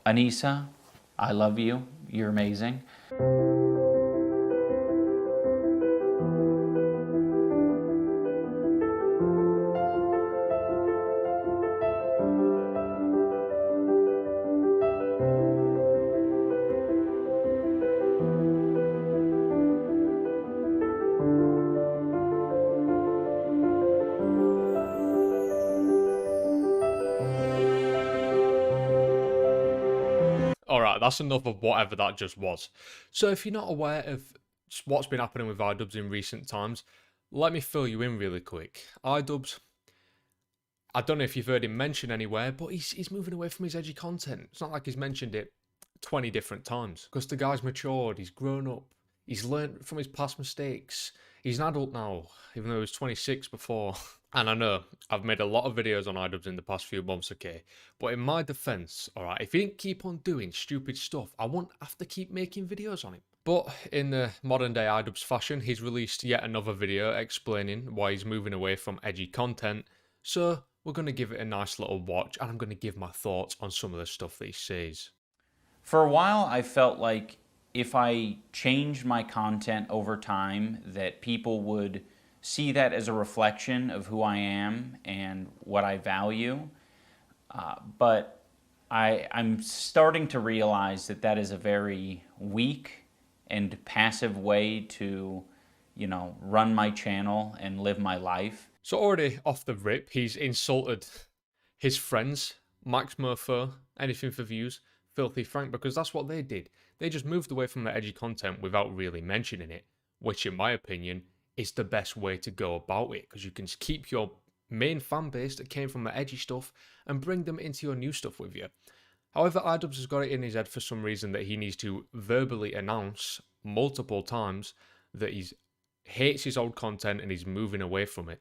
Anissa, I love you. You're amazing. Alright, that's enough of whatever that just was. So if you're not aware of what's been happening with iDubbbz in recent times, let me fill you in really quick. iDubbbz, I don't know if you've heard him mention anywhere, but he's moving away from his edgy content. It's not like he's mentioned it 20 different times. Because the guy's matured, he's grown up, he's learned from his past mistakes. He's an adult now, even though he was 26 before. And I know I've made a lot of videos on iDubbbz in the past few months, okay? But in my defense, alright, if he didn't keep on doing stupid stuff, I won't have to keep making videos on him. But in the modern day iDubbbz fashion, he's released yet another video explaining why he's moving away from edgy content. So we're going to give it a nice little watch, and I'm going to give my thoughts on some of the stuff that he says. For a while, I felt like if I changed my content over time, that people would see that as a reflection of who I am and what I value. But I'm starting to realize that that is a very weak and passive way to, run my channel and live my life. So already off the rip, he's insulted his friends, Max Murphy, Anything for Views, Filthy Frank, because that's what they did. They just moved away from the edgy content without really mentioning it, which in my opinion is the best way to go about it, because you can keep your main fan base that came from the edgy stuff and bring them into your new stuff with you. However, iDubbbz has got it in his head for some reason that he needs to verbally announce multiple times that he hates his old content and he's moving away from it,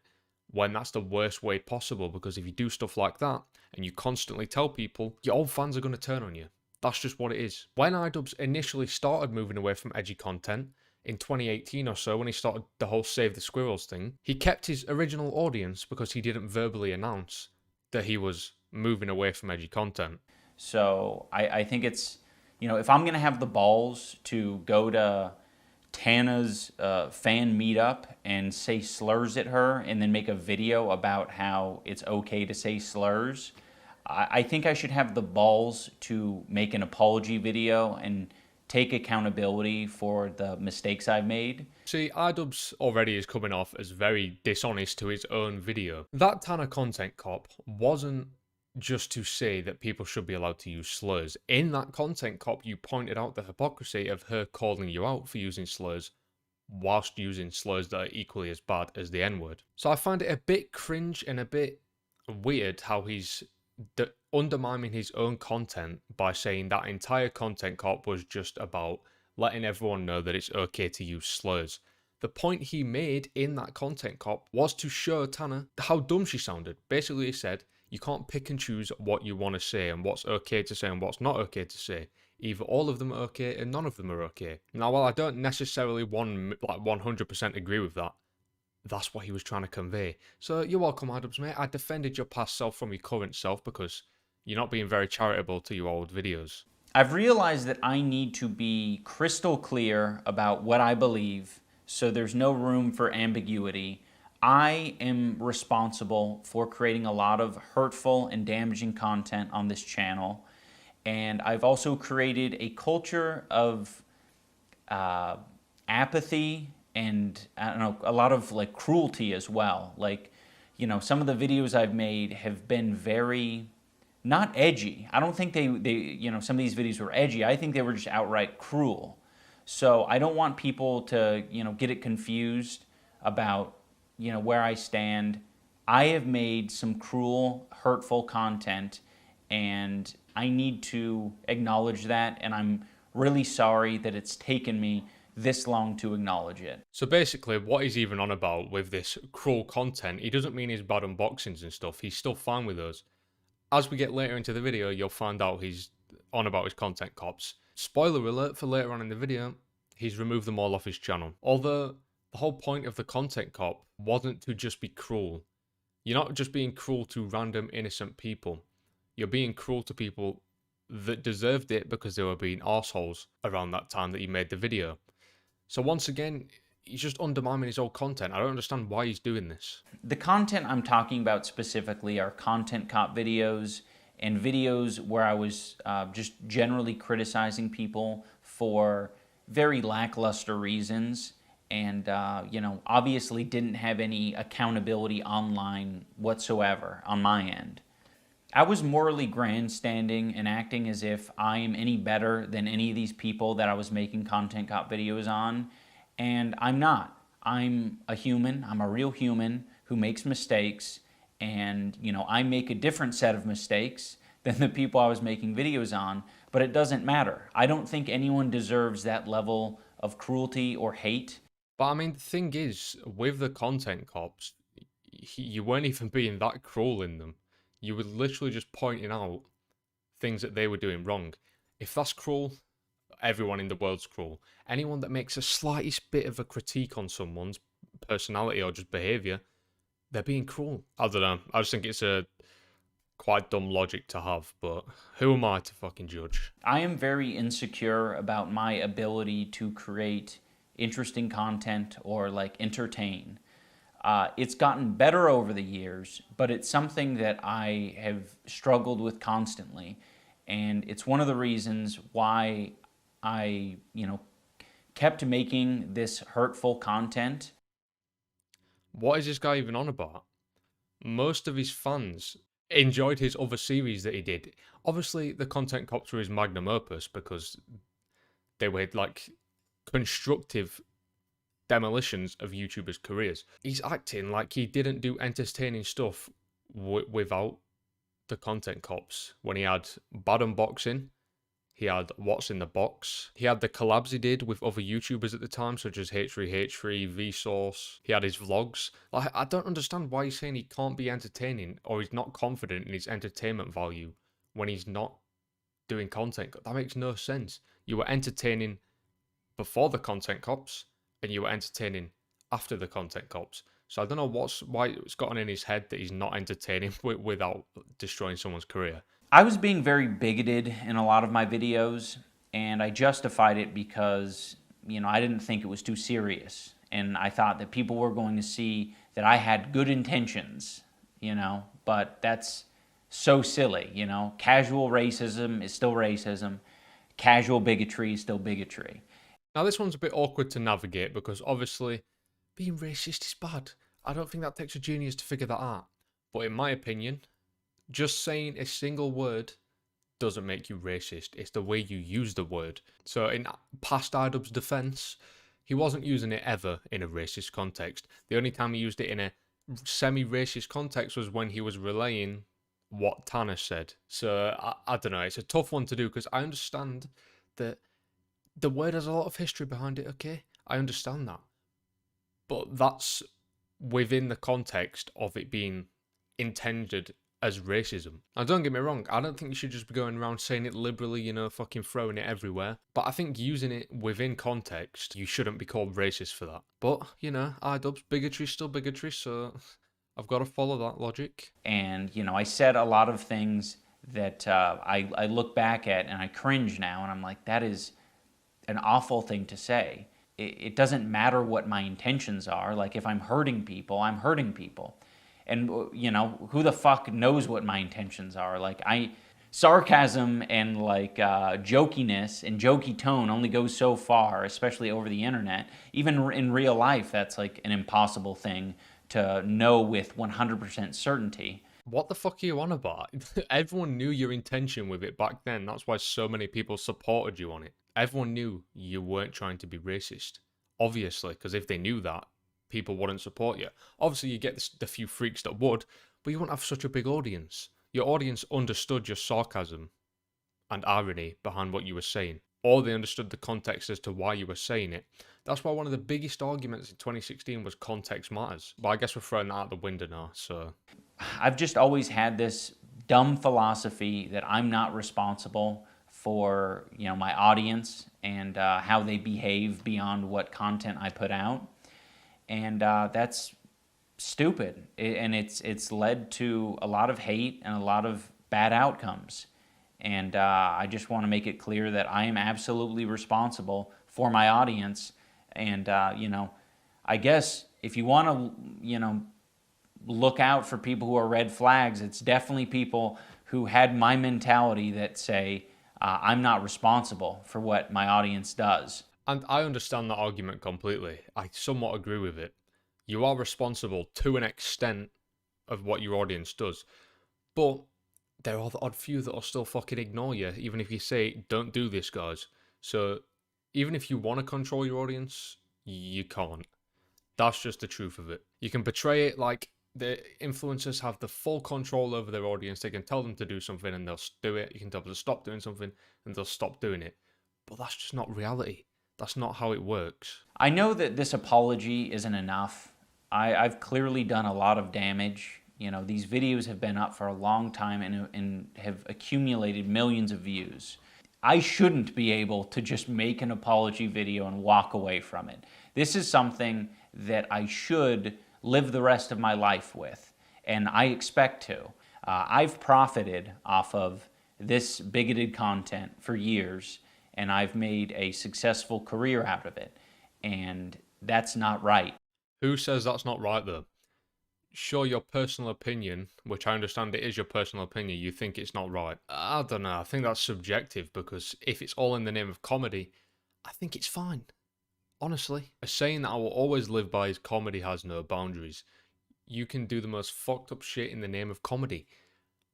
when that's the worst way possible, because if you do stuff like that and you constantly tell people, your old fans are going to turn on you. That's just what it is. When iDubbbz initially started moving away from edgy content, in 2018 or so, when he started the whole Save the Squirrels thing, he kept his original audience because he didn't verbally announce that he was moving away from edgy content. So I think it's, if I'm going to have the balls to go to Tana's fan meetup and say slurs at her and then make a video about how it's okay to say slurs, I think I should have the balls to make an apology video and take accountability for the mistakes I've made. See, iDubbbz already is coming off as very dishonest to his own video. That Tana content cop wasn't just to say that people should be allowed to use slurs. In that content cop, you pointed out the hypocrisy of her calling you out for using slurs whilst using slurs that are equally as bad as the N-word. So I find it a bit cringe and a bit weird how he's undermining his own content by saying that entire content cop was just about letting everyone know that it's okay to use slurs. The point he made in that content cop was to show Tana how dumb she sounded. Basically, he said, you can't pick and choose what you want to say and what's okay to say and what's not okay to say. Either all of them are okay and none of them are okay. Now, while I don't necessarily 100% agree with that, that's what he was trying to convey. So you're welcome, iDubbbz, mate. I defended your past self from your current self because you're not being very charitable to your old videos. I've realized that I need to be crystal clear about what I believe, so there's no room for ambiguity. I am responsible for creating a lot of hurtful and damaging content on this channel, and I've also created a culture of apathy and, I don't know, a lot of cruelty as well. Some of the videos I've made have been very not edgy. I don't think they some of these videos were edgy. I think they were just outright cruel. So I don't want people to, get it confused about, where I stand. I have made some cruel, hurtful content, and I need to acknowledge that, and I'm really sorry that it's taken me this long to acknowledge it. So basically, what he's even on about with this cruel content, he doesn't mean his bad unboxings and stuff. He's still fine with those. As we get later into the video, you'll find out he's on about his content cops. Spoiler alert for later on in the video, he's removed them all off his channel. Although, the whole point of the content cop wasn't to just be cruel. You're not just being cruel to random innocent people. You're being cruel to people that deserved it because they were being arseholes around that time that he made the video. So once again, he's just undermining his own content. I don't understand why he's doing this. The content I'm talking about specifically are content cop videos and videos where I was just generally criticizing people for very lackluster reasons, and obviously didn't have any accountability online whatsoever on my end. I was morally grandstanding and acting as if I am any better than any of these people that I was making content cop videos on, and I'm not. I'm a human, I'm a real human who makes mistakes, and I make a different set of mistakes than the people I was making videos on, but it doesn't matter. I don't think anyone deserves that level of cruelty or hate. But I mean, the thing is, with the content cops, you weren't even being that cruel in them. You were literally just pointing out things that they were doing wrong. If that's cruel, everyone in the world's cruel. Anyone that makes a slightest bit of a critique on someone's personality or just behavior, they're being cruel. I don't know. I just think it's a quite dumb logic to have, but who am I to fucking judge? I am very insecure about my ability to create interesting content or entertain. It's gotten better over the years, but it's something that I have struggled with constantly. And it's one of the reasons why I, kept making this hurtful content. What is this guy even on about? Most of his fans enjoyed his other series that he did. Obviously, the content cops were his magnum opus because they were constructive demolitions of YouTubers' careers. He's acting like he didn't do entertaining stuff without the content cops. When he had Bad Unboxing, he had What's in the Box, he had the collabs he did with other YouTubers at the time, such as H3H3, Vsauce. He had his vlogs. I don't understand why he's saying he can't be entertaining or he's not confident in his entertainment value when he's not doing content. That makes no sense. You were entertaining before the content cops, and you were entertaining after the content cops. So I don't know why it's gotten in his head that he's not entertaining without destroying someone's career. I was being very bigoted in a lot of my videos, and I justified it because, I didn't think it was too serious. And I thought that people were going to see that I had good intentions, but that's so silly, Casual racism is still racism. Casual bigotry is still bigotry. Now, this one's a bit awkward to navigate because obviously being racist is bad. I don't think that takes a genius to figure that out. But in my opinion, just saying a single word doesn't make you racist. It's the way you use the word. So in past iDubbbz defense, he wasn't using it ever in a racist context. The only time he used it in a semi-racist context was when he was relaying what Tanner said. So I don't know. It's a tough one to do because I understand that the word has a lot of history behind it, okay? I understand that. But that's within the context of it being intended as racism. Now, don't get me wrong, I don't think you should just be going around saying it liberally, fucking throwing it everywhere. But I think using it within context, you shouldn't be called racist for that. But, iDubbbz, bigotry's still bigotry, so I've got to follow that logic. And, I said a lot of things that I look back at and I cringe now, and I'm like, that is an awful thing to say. It doesn't matter what my intentions are. Like, if I'm hurting people, I'm hurting people. And, who the fuck knows what my intentions are? Sarcasm and, jokiness and jokey tone only goes so far, especially over the internet. Even in real life, that's, an impossible thing to know with 100% certainty. What the fuck are you on about? Everyone knew your intention with it back then. That's why so many people supported you on it. Everyone knew you weren't trying to be racist. Obviously, because if they knew that, people wouldn't support you. Obviously, you get the few freaks that would, but you wouldn't have such a big audience. Your audience understood your sarcasm and irony behind what you were saying, or they understood the context as to why you were saying it. That's why one of the biggest arguments in 2016 was context matters. But I guess we're throwing that out the window now, so... I've just always had this dumb philosophy that I'm not responsible for, my audience and how they behave beyond what content I put out. And that's stupid. And it's led to a lot of hate and a lot of bad outcomes. And I just want to make it clear that I am absolutely responsible for my audience. And, I guess if you want to, look out for people who are red flags, it's definitely people who had my mentality that say, I'm not responsible for what my audience does. And I understand that argument completely. I somewhat agree with it. You are responsible to an extent of what your audience does. But there are the odd few that will still fucking ignore you, even if you say, don't do this, guys. So even if you want to control your audience, you can't. That's just the truth of it. You can portray it like the influencers have the full control over their audience. They can tell them to do something and they'll do it. You can tell them to stop doing something and they'll stop doing it. But that's just not reality. That's not how it works. I know that this apology isn't enough. I've clearly done a lot of damage. These videos have been up for a long time and have accumulated millions of views. I shouldn't be able to just make an apology video and walk away from it. This is something that I should live the rest of my life with, and I expect to. I've profited off of this bigoted content for years, and I've made a successful career out of it, and that's not right. Who says that's not right, though? Sure, your personal opinion, which I understand it is your personal opinion, you think it's not right. I don't know, I think that's subjective, because if it's all in the name of comedy, I think it's fine. Honestly, a saying that I will always live by is comedy has no boundaries. You can do the most fucked up shit in the name of comedy.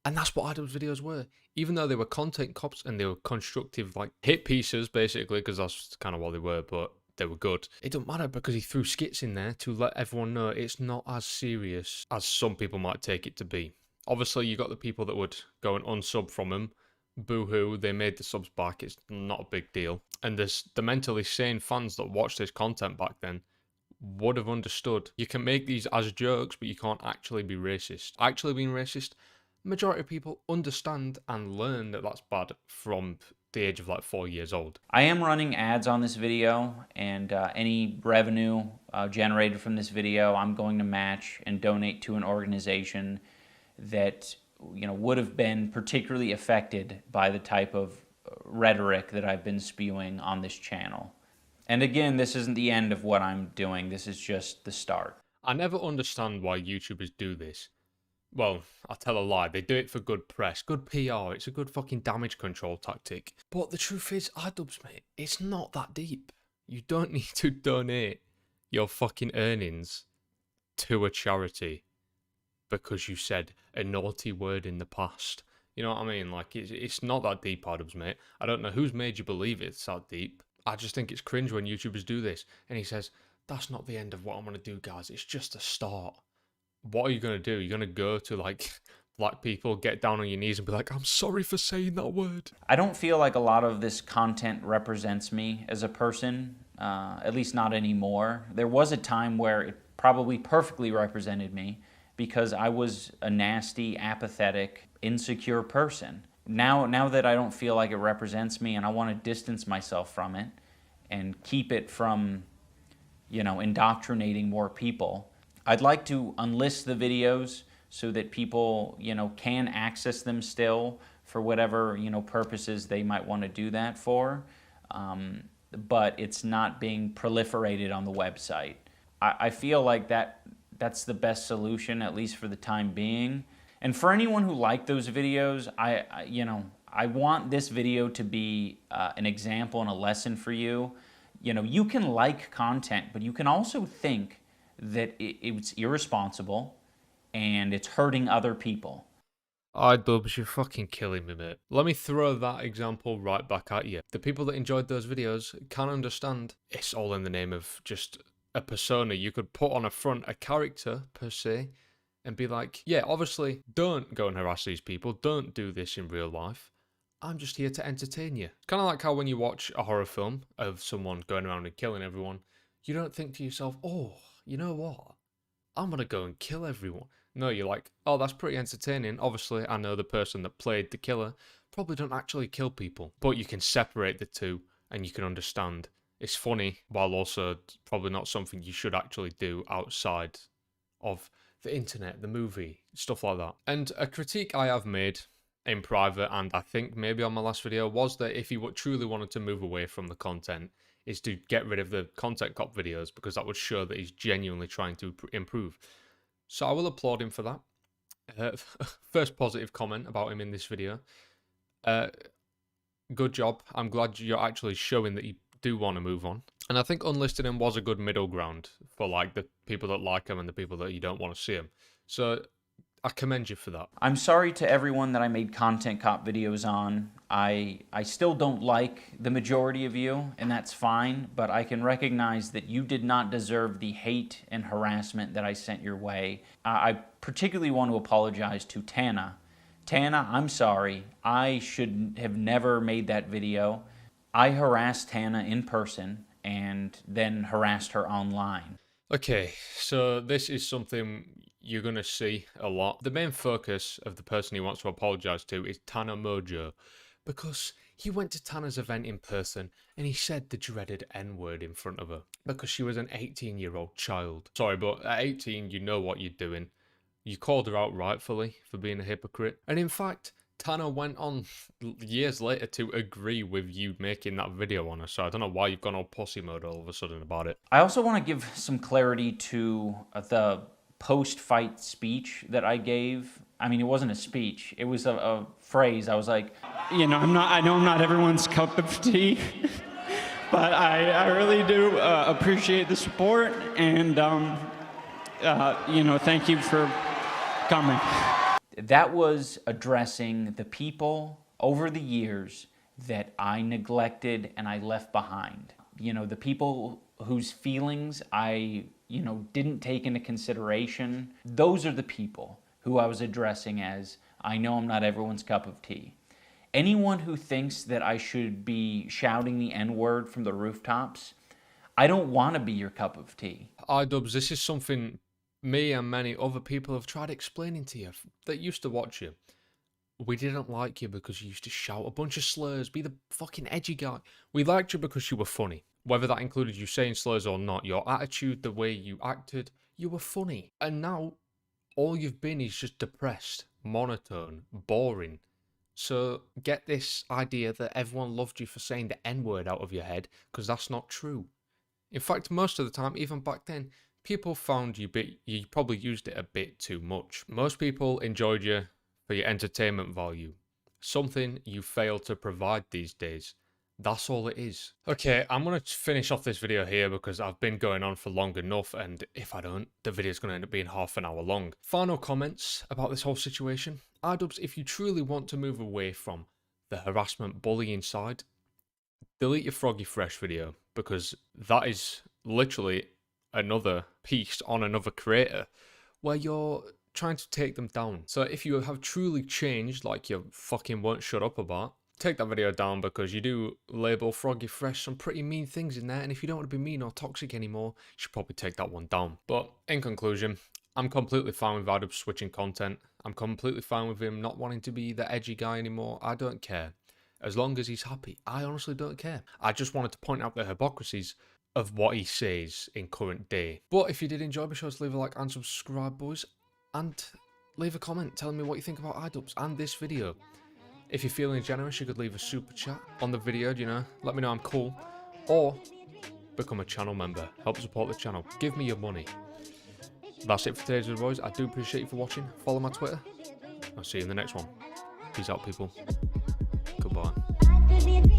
And that's what iDubbbz videos were. Even though they were content cops and they were constructive, like hit pieces, basically, because that's kind of what they were, but they were good. It don't matter because he threw skits in there to let everyone know it's not as serious as some people might take it to be. Obviously, you got the people that would go and unsub from him. Boo-hoo, they made the subs back. It's not a big deal. And there's the mentally sane fans that watched this content back then would have understood. You can make these as jokes, but you can't actually be racist. Actually being racist, majority of people understand and learn that that's bad from the age of like 4 years old. I am running ads on this video, and any revenue generated from this video I'm going to match and donate to an organization that would have been particularly affected by the type of rhetoric that I've been spewing on this channel. And again, this isn't the end of what I'm doing. This is just the start. I never understand why YouTubers do this. Well, I tell a lie. They do it for good press, good PR. It's a good fucking damage control tactic. But the truth is, iDubbbz, mate, it's not that deep. You don't need to donate your fucking earnings to a charity because you said a naughty word in the past. You know what I mean? Like, it's not that deep, iDubbbz, mate. I don't know who's made you believe it's that deep. I just think it's cringe when YouTubers do this. And he says, that's not the end of what I'm going to do, guys. It's just a start. What are you going to do? You're going to go to, like, black people, get down on your knees and be like, I'm sorry for saying that word. I don't feel like a lot of this content represents me as a person, at least not anymore. There was a time where it probably perfectly represented me because I was a nasty, apathetic, insecure person. Now that I don't feel like it represents me and I want to distance myself from it and keep it from, indoctrinating more people, I'd like to unlist the videos so that people, can access them still for whatever, purposes they might want to do that for. But it's not being proliferated on the website. I feel like that's the best solution, at least for the time being. And for anyone who liked those videos, I want this video to be an example and a lesson for you. You can like content, but you can also think that it's irresponsible and it's hurting other people. iDubbbz, you're fucking killing me, mate. Let me throw that example right back at you. The people that enjoyed those videos can understand it's all in the name of just a persona. You could put on a front a character, per se, and be like, yeah, obviously, don't go and harass these people. Don't do this in real life. I'm just here to entertain you. Kind of like how when you watch a horror film of someone going around and killing everyone, you don't think to yourself, oh, you know what? I'm going to go and kill everyone. No, you're like, oh, that's pretty entertaining. Obviously, I know the person that played the killer probably don't actually kill people. But you can separate the two and you can understand. It's funny, while also probably not something you should actually do outside of the internet, the movie, stuff like that. And a critique I have made, in private, and I think maybe on my last video, was that if he truly wanted to move away from the content, is to get rid of the content cop videos, because that would show that he's genuinely trying to improve. So I will applaud him for that. First positive comment about him in this video. Good job. I'm glad you're actually showing that you do want to move on. And I think unlisting him was a good middle ground for like the people that like him and the people that you don't want to see him. So I commend you for that. I'm sorry to everyone that I made content cop videos on. I still don't like the majority of you, and that's fine, but I can recognize that you did not deserve the hate and harassment that I sent your way. I particularly want to apologize to Tana. Tana, I'm sorry. I should have never made that video. I harassed Tana in person and then harassed her online. Okay, so this is something you're going to see a lot. The main focus of the person he wants to apologize to is Tana Mojo, because he went to Tana's event in person and he said the dreaded N-word in front of her because she was an 18-year-old child. Sorry, but at 18, you know what you're doing. You called her out rightfully for being a hypocrite. And in fact, Tana went on years later to agree with you making that video on her, so I don't know why you've gone all pussy mode all of a sudden about it. I also want to give some clarity to the post-fight speech that I gave. I mean, it wasn't a speech. It was a phrase. I was like, you know, I know I'm not everyone's cup of tea, but I really do appreciate the support, and, you know, thank you for coming. That was addressing the people over the years that I neglected and I left behind. You know, the people whose feelings I, you know, didn't take into consideration. Those are the people who I was addressing as, I know I'm not everyone's cup of tea. Anyone who thinks that I should be shouting the N-word from the rooftops, I don't want to be your cup of tea. iDubbbz, this is something me and many other people have tried explaining to you that used to watch you. We didn't like you because you used to shout a bunch of slurs, be the fucking edgy guy. We liked you because you were funny. Whether that included you saying slurs or not, your attitude, the way you acted, you were funny. And now, all you've been is just depressed, monotone, boring. So get this idea that everyone loved you for saying the N-word out of your head, because that's not true. In fact, most of the time, even back then, people found you probably used it a bit too much. Most people enjoyed you for your entertainment value. Something you fail to provide these days. That's all it is. Okay, I'm going to finish off this video here because I've been going on for long enough, and if I don't, the video's going to end up being half an hour long. Final comments about this whole situation. iDubbbz, if you truly want to move away from the harassment bullying side, delete your Froggy Fresh video, because that is literally another piece on another creator where you're trying to take them down. So if you have truly changed, like you fucking won't shut up about, take that video down, because you do label Froggy Fresh some pretty mean things in there, and if you don't want to be mean or toxic anymore, you should probably take that one down. But in conclusion, I'm completely fine with iDubbbz switching content. I'm completely fine with him not wanting to be the edgy guy anymore. I don't care. As long as he's happy, I honestly don't care. I just wanted to point out the hypocrisies of what he says in current day. But if you did enjoy, be sure to leave a like and subscribe, boys, and leave a comment telling me what you think about iDubbbz and this video. If you're feeling generous, you could leave a super chat on the video, you know, let me know I'm cool, or become a channel member, help support the channel, give me your money. That's it for today's video, boys. I do appreciate you for watching. Follow my Twitter. I'll see you in the next one. Peace out, people. Goodbye.